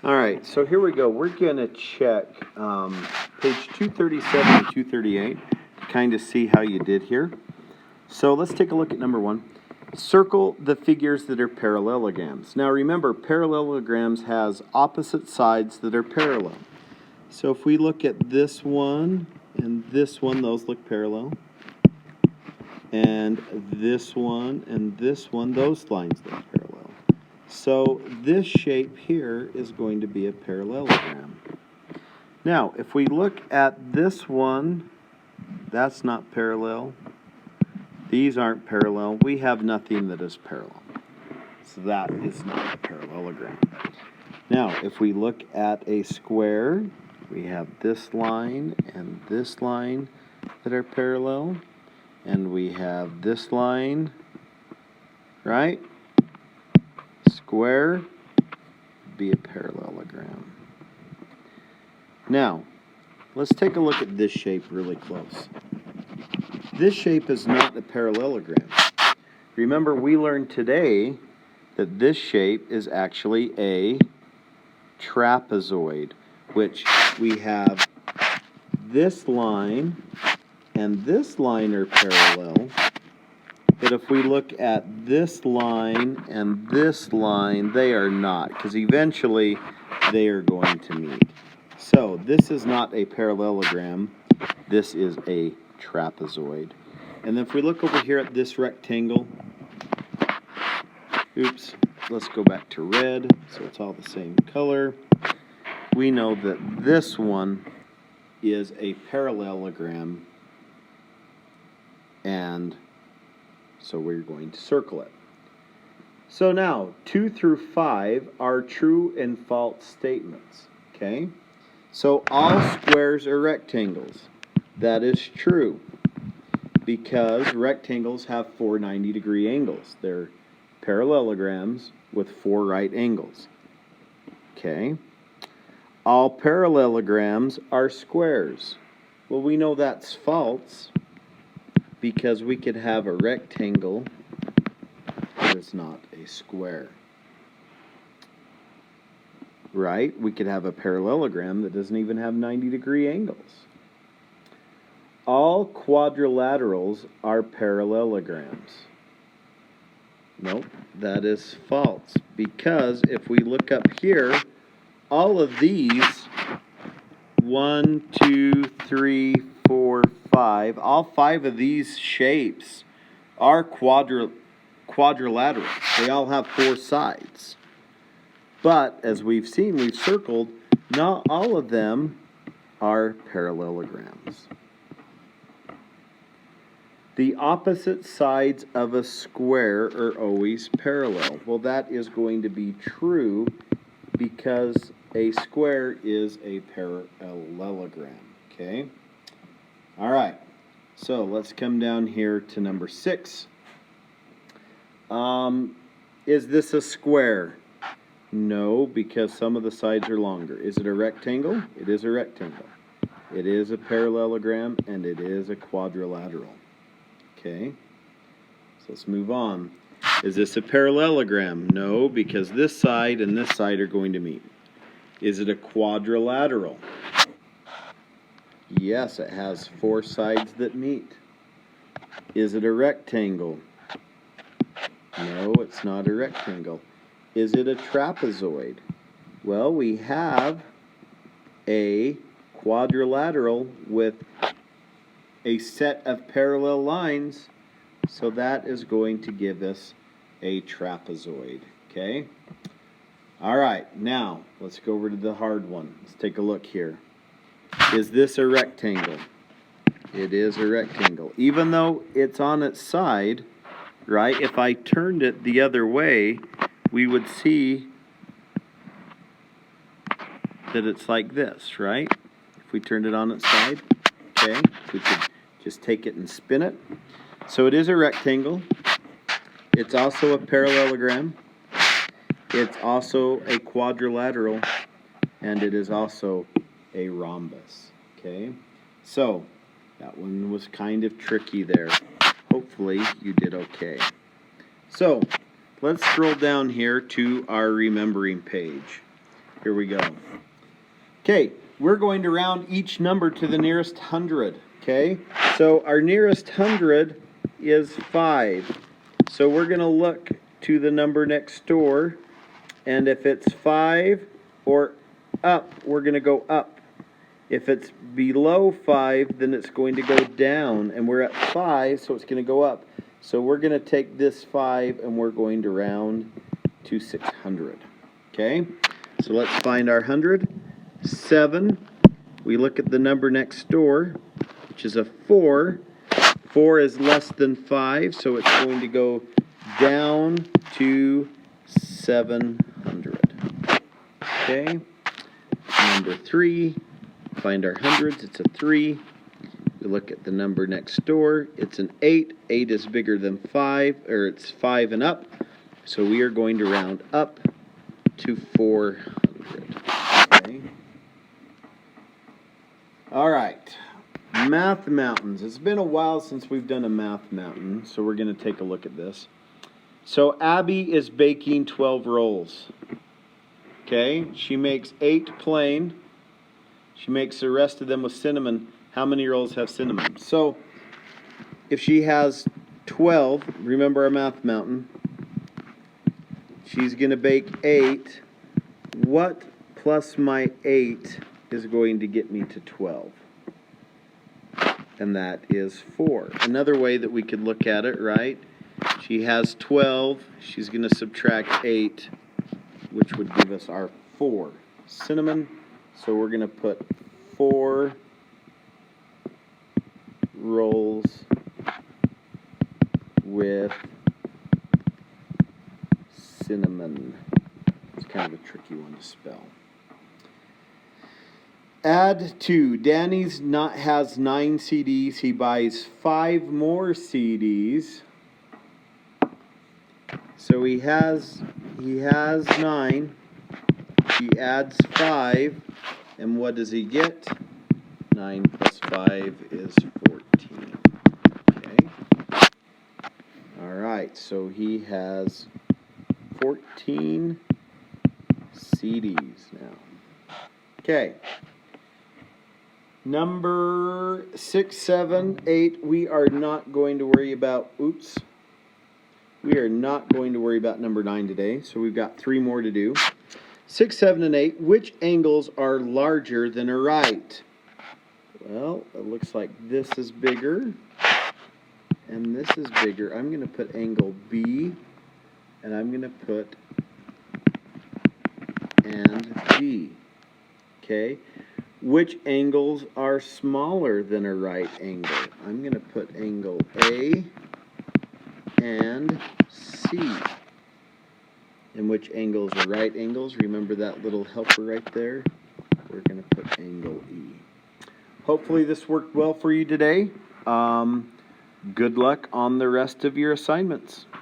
All right, so here we go. We're going to check page 237 and 238 to kind of see how you did here. So let's take a look at number one. Circle the figures that are parallelograms. Now remember, parallelograms has opposite sides that are parallel. So if we look at this one and this one, those look parallel. And this one and this one, those lines look parallel. So this shape here is going to be a parallelogram. Now, if we look at this one, that's not parallel. These aren't parallel. We have nothing that is parallel. So that is not a parallelogram. Now, if we look at a square, we have this line and this line that are parallel. And we have this line, right? Square be a parallelogram. Now, let's take a look at this shape really close. This shape is not a parallelogram. Remember, we learned today that this shape is actually a trapezoid, which we have this line and this line are parallel. But if we look at this line and this line, they are not, because eventually they are going to meet. So this is not a parallelogram. This is a trapezoid. And then if we look over here at this rectangle, oops, let's go back to red, so it's all the same color. We know that this one is a parallelogram, and so we're going to circle it. So now, 2 through 5 are true and false statements, okay? So all squares are rectangles. That is true, because rectangles have 4 90-degree angles. They're parallelograms with 4 right angles, okay? All parallelograms are squares. Well, we know that's false, because we could have a rectangle that is not a square. Right? We could have a parallelogram that doesn't even have 90-degree angles. All quadrilaterals are parallelograms. Nope, that is false. Because if we look up here, all of these, 1, 2, 3, 4, 5, all 5 of these shapes are quadrilateral. They all have 4 sides. But, as we've seen, we've circled, not all of them are parallelograms. The opposite sides of a square are always parallel. Well, that is going to be true because a square is a parallelogram, okay? All right, so let's come down here to number 6. Is this a square? No, because some of the sides are longer. Is it a rectangle? It is a rectangle. It is a parallelogram, and it is a quadrilateral. Okay, so let's move on. Is this a parallelogram? No, because this side and this side are going to meet. Is it a quadrilateral? Yes, it has 4 sides that meet. Is it a rectangle? No, it's not a rectangle. Is it a trapezoid? Well, we have a quadrilateral with a set of parallel lines, so that is going to give us a trapezoid, okay? All right, now let's go over to the hard one. Let's take a look here. Is this a rectangle? It is a rectangle. Even though it's on its side, right, if I turned it the other way, we would see that it's like this, right? If we turned it on its side, okay? We could just take it and spin it. So it is a rectangle. It's also a parallelogram. It's also a quadrilateral. And it is also a rhombus, okay? So that one was kind of tricky there. Hopefully you did okay. So let's scroll down here to our remembering page. Here we go. Okay, we're going to round each number to the nearest 100. Okay, so our nearest 100 is 5. So we're going to look to the number next door, and if it's 5 or up, we're going to go up. If it's below 5, then it's going to go down, and we're at 5, so it's going to go up. So we're going to take this 5 and we're going to round to 600. Okay, so let's find our 100. 7. We look at the number next door, which is a 4. 4 is less than 5, so it's going to go down to 700. Okay, number 3. Find our hundreds. It's a 3. We look at the number next door. It's an 8. 8 is bigger than 5, or it's 5 and up. So we are going to round up to 400. Okay. All right. Math Mountains. It's been a while since we've done a Math Mountain, so we're going to take a look at this. So Abby is baking 12 rolls. Okay. She makes 8 plain. She makes the rest of them with cinnamon. How many rolls have cinnamon? So, if she has 12, remember our Math Mountain, she's going to bake 8. What plus my 8 is going to get me to 12? And that is 4. Another way that we could look at it, right? She has 12. She's going to subtract 8, which would give us our 4. Cinnamon. So we're going to put 4 rolls with cinnamon. It's kind of a tricky one to spell. Add 2. Danny's has 9 CDs. He buys 5 more CDs. So he has 9. He adds 5. And what does he get? 9 plus 5 is 14. Okay. All right, so he has 14 CDs now. Okay. Number 6, 7, 8, we are not going to worry about, we are not going to worry about number 9 today, so we've got 3 more to do. 6, 7, and 8, which angles are larger than a right? Well, it looks like this is bigger, and this is bigger. I'm going to put angle B, and I'm going to put and B. Okay? Which angles are smaller than a right angle? I'm going to put angle A and C. And which angles are right angles? Remember that little helper right there? We're going to put angle E. Hopefully this worked well for you today. Good luck on the rest of your assignments.